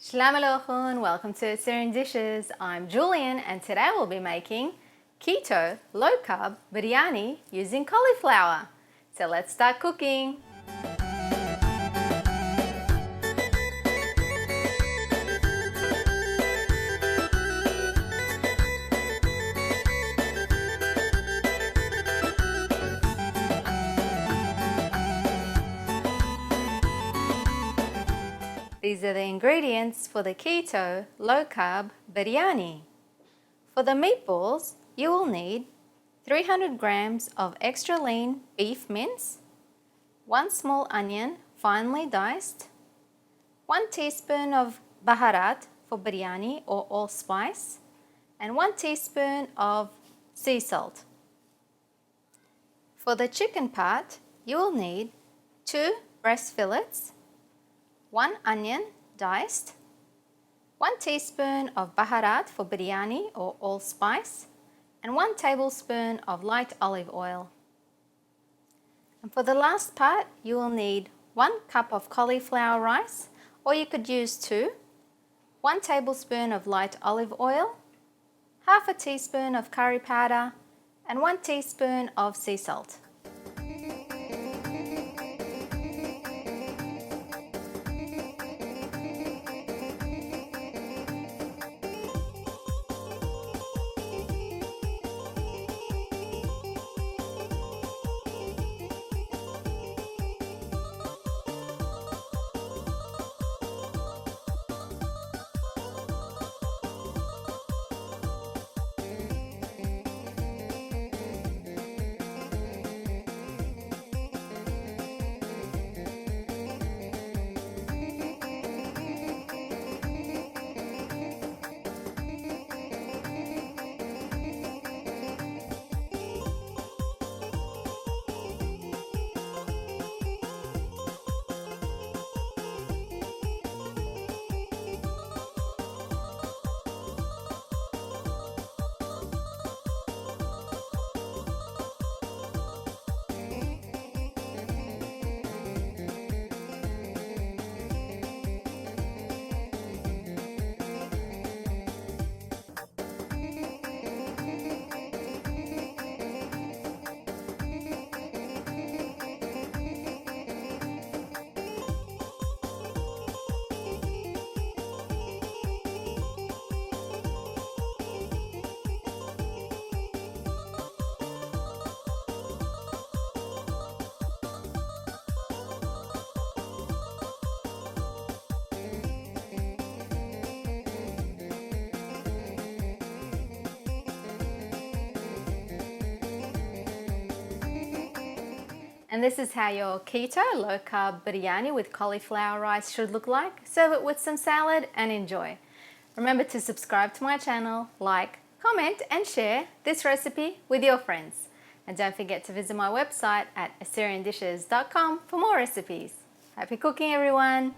Shalom Aleichem, welcome to Assyrian Dishes. I'm Julian and today we'll be making keto low-carb biryani using cauliflower. So let's start cooking. These are the ingredients for the keto low-carb biryani. For the meatballs, you will need 300 grams of extra lean beef mince, 1 small onion finely diced, 1 teaspoon of baharat for biryani or allspice, and 1 teaspoon of sea salt. For the chicken part, you will need 2 breast fillets, 1 onion diced, 1 teaspoon of baharat for biryani or allspice, and 1 tablespoon of light olive oil. And for the last part, you will need 1 cup of cauliflower rice, or you could use 2, 1 tablespoon of light olive oil, half a teaspoon of curry powder, and 1 teaspoon of sea salt. And this is how your keto low-carb biryani with cauliflower rice should look like. Serve it with some salad and enjoy. Remember to subscribe to my channel, like, comment and share this recipe with your friends. And don't forget to visit my website at assyriandishes.com for more recipes. Happy cooking, everyone!